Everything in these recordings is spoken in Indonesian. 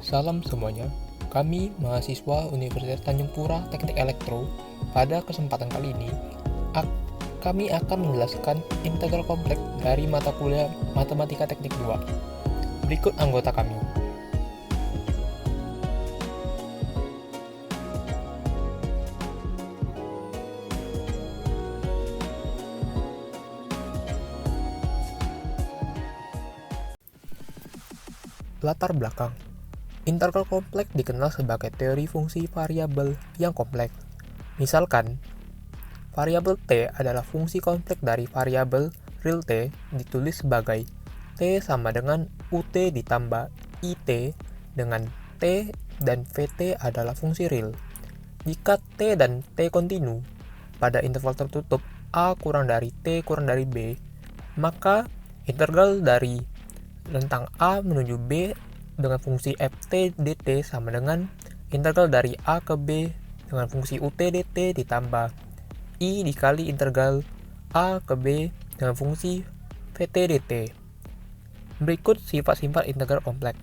Salam semuanya, kami mahasiswa Universitas Tanjung Pura Teknik Elektro. Pada kesempatan kali ini, kami akan menjelaskan integral kompleks dari mata kuliah Matematika Teknik 2. Berikut anggota kami. Latar belakang. Integral kompleks dikenal sebagai teori fungsi variabel yang kompleks. Misalkan, variabel T adalah fungsi kompleks dari variabel real T ditulis sebagai T sama dengan UT ditambah IT dengan T dan VT adalah fungsi real. Jika T dan T kontinu pada interval tertutup A kurang dari T kurang dari B, maka integral dari rentang A menuju B dengan fungsi ft dt sama dengan integral dari A ke B dengan fungsi ut dt ditambah I dikali integral A ke B dengan fungsi vt dt. Berikut sifat-sifat integral kompleks.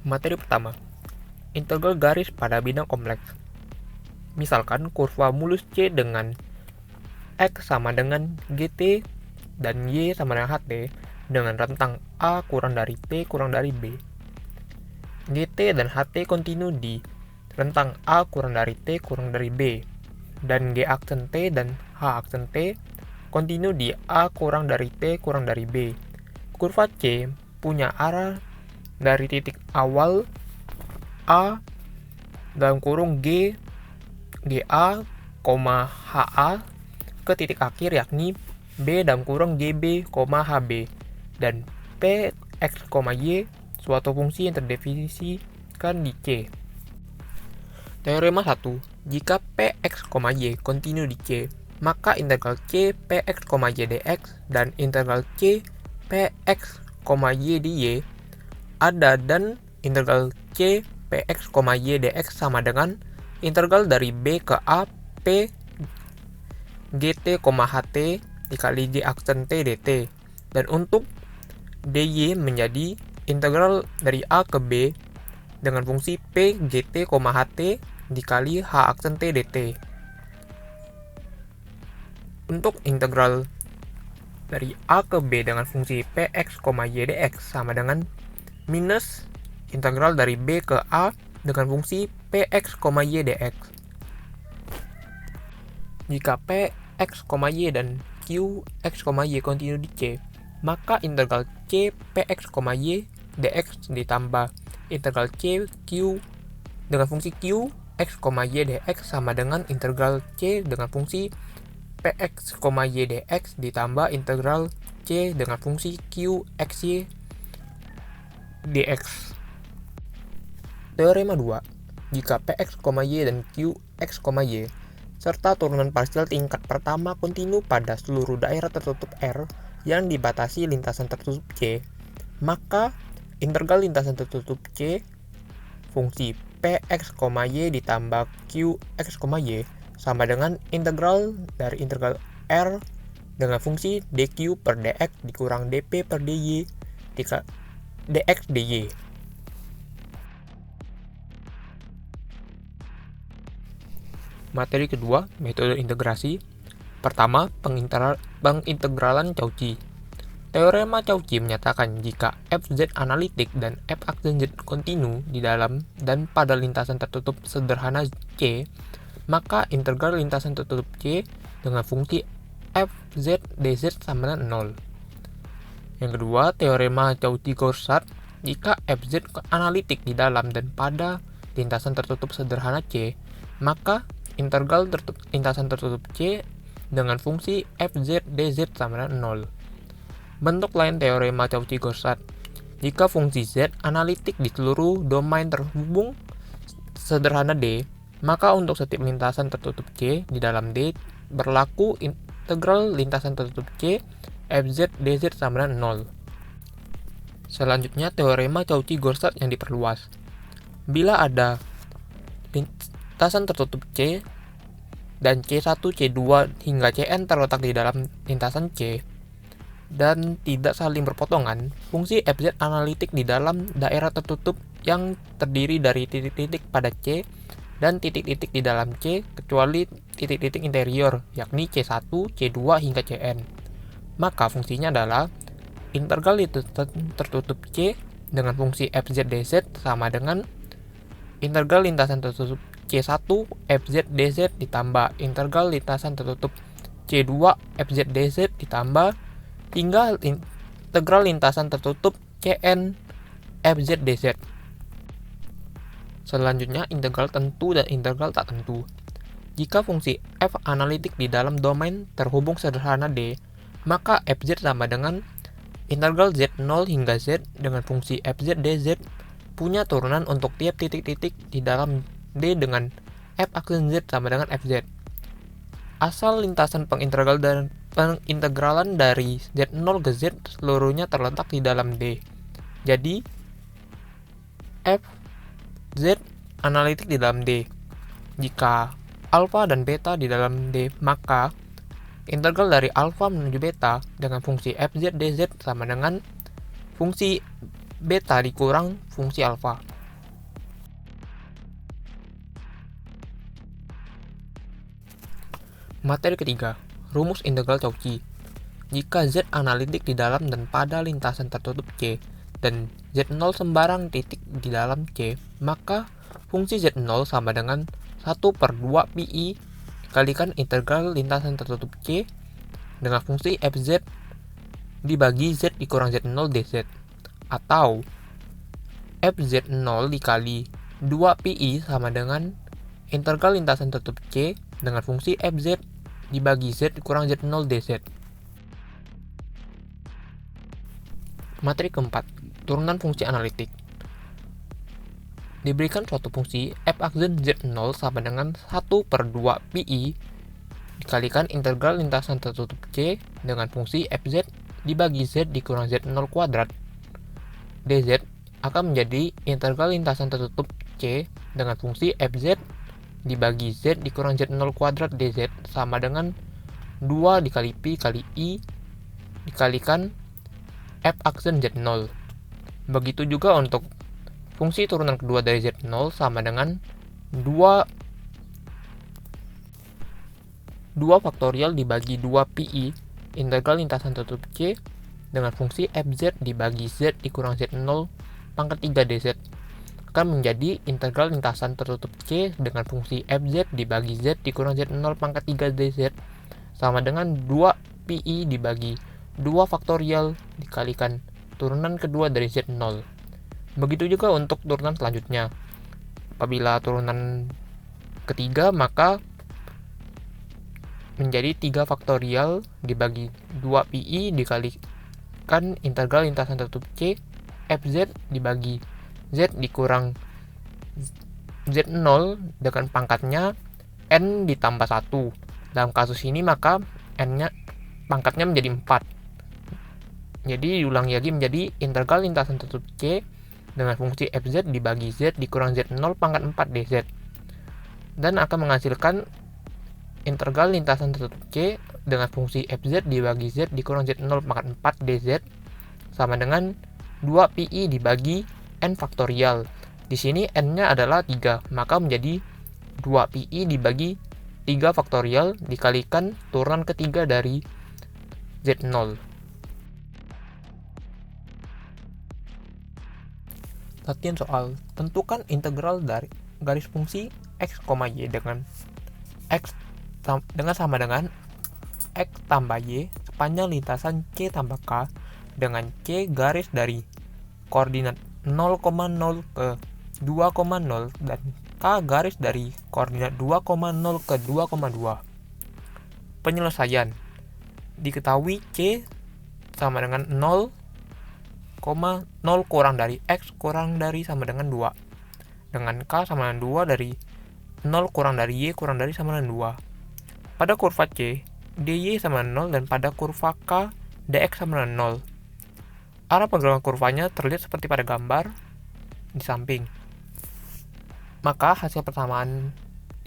Materi pertama, integral garis pada bidang kompleks. Misalkan kurva mulus C dengan X sama dengan GT dan Y sama dengan HT dengan rentang A kurang dari T kurang dari B. GT dan HT kontinu di rentang A kurang dari T kurang dari B. Dan G aksen T dan H aksen T kontinu di A kurang dari T kurang dari B. Kurva C punya arah dari titik awal A dalam kurung G, GA, HA ke titik akhir yakni B dalam kurung GB, HB dan P, X, Y suatu fungsi yang terdefinisikan di C. Teorema 1. Jika P, X, Y kontinu di C, maka integral C, Px, Y dx dan integral C, Px, Y dy ada dan integral C, Px, Y dx sama dengan integral dari B ke A P gt, ht dikali G aksen T dt. Dan untuk dy menjadi integral dari A ke B dengan fungsi P gt, ht dikali H aksen T dt. Untuk integral dari A ke B dengan fungsi Px, Y dx sama dengan minus integral dari B ke A dengan fungsi Px, Y dx. Jika Px, Y dan Qx, Y kontinu di C, maka integral C, Px, Y dx ditambah integral C, Q dengan fungsi Q, X, Y dx sama dengan integral C dengan fungsi Px, Y dx ditambah integral C dengan fungsi Q, X, Y dx. Teorema 2. Jika Px, Y dan Qx, Y serta turunan parsial tingkat pertama kontinu pada seluruh daerah tertutup R yang dibatasi lintasan tertutup C, maka integral lintasan tertutup C fungsi Px, Y ditambah Qx, Y sama dengan integral dari integral R dengan fungsi dq per dx dikurang dp per dy dx dy. Materi kedua, metode integrasi. Pertama, pengintegralan Cauchy. Teorema Cauchy menyatakan jika fz analitik dan f aksen z kontinu di dalam dan pada lintasan tertutup sederhana C, maka integral lintasan tertutup C dengan fungsi fz dz sama dengan 0. Yang kedua, teorema Cauchy-Gorsat. Jika fz analitik di dalam dan pada lintasan tertutup sederhana C, maka integral lintasan tertutup C dengan fungsi fz dz sama dengan 0. Bentuk lain teorema Cauchy-Gorsat. Jika fungsi z analitik di seluruh domain terhubung sederhana D, maka untuk setiap lintasan tertutup C di dalam D berlaku integral lintasan tertutup C fz dz sama dengan 0. Selanjutnya teorema Cauchy-Gorsat yang diperluas. Bila ada lintasan tertutup C dan C1, C2 hingga Cn terletak di dalam lintasan C dan tidak saling berpotongan, fungsi fz analitik di dalam daerah tertutup yang terdiri dari titik-titik pada C dan titik-titik di dalam C kecuali titik-titik interior, yakni C1, C2 hingga Cn. Maka fungsinya adalah integral lintasan tertutup C dengan fungsi fz dz sama dengan integral lintasan tertutup C1 fz dz ditambah integral lintasan tertutup C2 fz dz ditambah hingga integral lintasan tertutup Cn fz dz. Selanjutnya, integral tentu dan integral tak tentu. Jika fungsi f analitik di dalam domain terhubung sederhana D, maka fz sama dengan integral z0 hingga z dengan fungsi fz dz punya turunan untuk tiap titik-titik di dalam D dengan f aksen z sama dengan fz. Asal lintasan pengintegralan dari z0 ke z seluruhnya terletak di dalam D. Jadi, f z analitik di dalam D. Jika alfa dan beta di dalam D, maka integral dari alfa menuju beta dengan fungsi fz dz sama dengan fungsi beta dikurang fungsi alfa. Materi ketiga, rumus integral Cauchy. Jika z analitik di dalam dan pada lintasan tertutup C dan z0 sembarang titik di dalam C, maka fungsi z0 sama dengan 1/2 pi dikalikan integral lintasan tertutup C dengan fungsi fz dibagi z dikurang z0 dz, atau fz0 dikali 2 pi sama dengan integral lintasan tertutup C dengan fungsi fz dibagi z dikurang z0 dz. Materi keempat, turunan fungsi analitik. Diberikan suatu fungsi f aksen z0 sama dengan 1/2 pi dikalikan integral lintasan tertutup C dengan fungsi fz dibagi z dikurang z0 kuadrat dz akan menjadi integral lintasan tertutup C dengan fungsi fz dibagi z dikurang z0 kuadrat dz sama dengan 2 dikali pi kali i dikalikan f aksen z0. Begitu juga untuk fungsi turunan kedua dari z0 sama dengan 2 faktorial dibagi 2 pi integral lintasan tertutup C dengan fungsi fz dibagi z dikurang z0 pangkat 3 dz akan menjadi integral lintasan tertutup C dengan fungsi fz dibagi z dikurang z0 pangkat 3 dz sama dengan 2 pi dibagi 2 faktorial dikalikan turunan kedua dari z0. Begitu juga untuk turunan selanjutnya. Apabila turunan ketiga, maka menjadi 3 faktorial dibagi 2 pi dikalikan integral lintasan tertutup C fz dibagi z dikurang z0 dengan pangkatnya n ditambah 1. Dalam kasus ini maka n-nya pangkatnya menjadi 4. Jadi diulangi lagi menjadi integral lintasan tertutup C dengan fungsi fz dibagi z dikurang z0 pangkat 4 dz dan akan menghasilkan integral lintasan tertutup C dengan fungsi fz dibagi z dikurang z0 pangkat 4 dz sama dengan 2 pi dibagi n faktorial. Di sini n-nya adalah 3, maka menjadi 2 pi dibagi 3 faktorial dikalikan turunan ketiga dari z0. Latihan soal, tentukan integral dari garis fungsi x, y dengan x sama dengan x tambah y sepanjang lintasan c tambah k dengan c garis dari koordinat 0,0 ke 2,0 dan k garis dari koordinat 2,0 ke 2,2. Penyelesaian. Diketahui c sama dengan 0, 0 kurang dari x kurang dari sama dengan 2 dengan k sama dengan 2 dari 0 kurang dari y kurang dari sama dengan 2. Pada kurva C, dy sama dengan 0 dan pada kurva K, dx sama dengan 0. Arah pergerakan kurvanya terlihat seperti pada gambar di samping. Maka hasil persamaan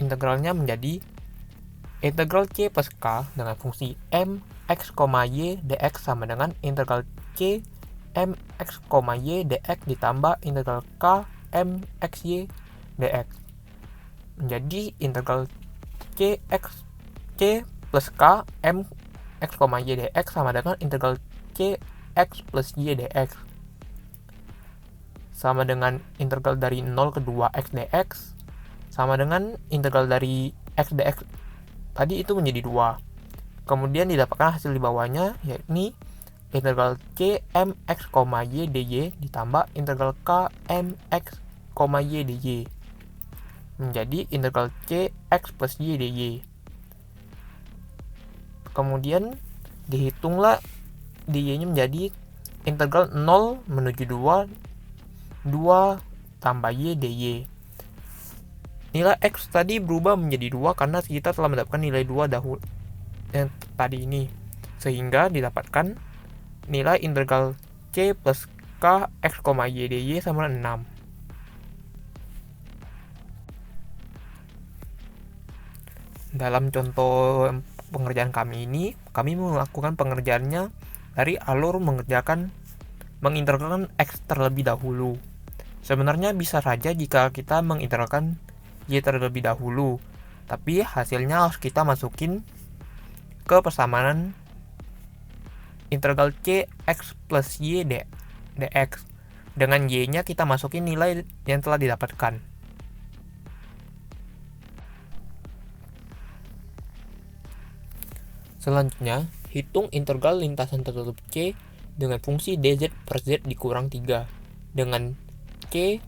integralnya menjadi integral C plus K dengan fungsi M X, Y dx sama dengan integral C M X, Y dx ditambah integral K M X, Y dx menjadi integral C plus K M X, Y dx sama dengan integral C X plus Y dx sama dengan integral dari 0 ke 2 X dx sama dengan integral dari X dx tadi itu menjadi 2. Kemudian didapatkan hasil di bawahnya, yakni integral C M X, Y dy ditambah integral K M X, Y dy menjadi integral C X plus Y dy. Kemudian dihitunglah dy-nya menjadi integral 0 menuju 2 tambah y dy. Nilai X tadi berubah menjadi 2 karena kita telah mendapatkan nilai 2 dahulu yang tadi ini. Sehingga didapatkan nilai integral C plus K X, Y dy sama 6. Dalam contoh pengerjaan kami ini, kami melakukan pengerjaannya dari alur mengintegralkan X terlebih dahulu. Sebenarnya bisa saja jika kita mengintegralkan Y terlebih dahulu, tapi hasilnya harus kita masukin ke persamaan integral C X plus Y dx. Dengan Y-nya kita masukin nilai yang telah didapatkan. Selanjutnya, hitung integral lintasan tertutup C dengan fungsi dz per z dikurang 3 dengan C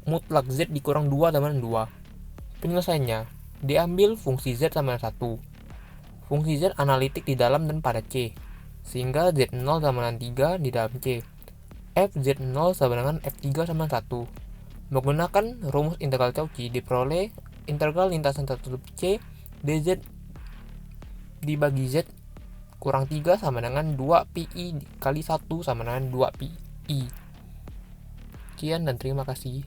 mutlak z dikurang 2 sama dengan 2. Penyelesaiannya, diambil fungsi z sama dengan 1. Fungsi z analitik di dalam dan pada C, sehingga z0 sama dengan 3 di dalam C. F z0 sama dengan F3 sama 1. Menggunakan rumus integral Cauchy diperoleh integral lintasan tertutup C dz dibagi z kurang 3 sama dengan 2 pi kali 1 sama dengan 2 pi. Sekian dan terima kasih.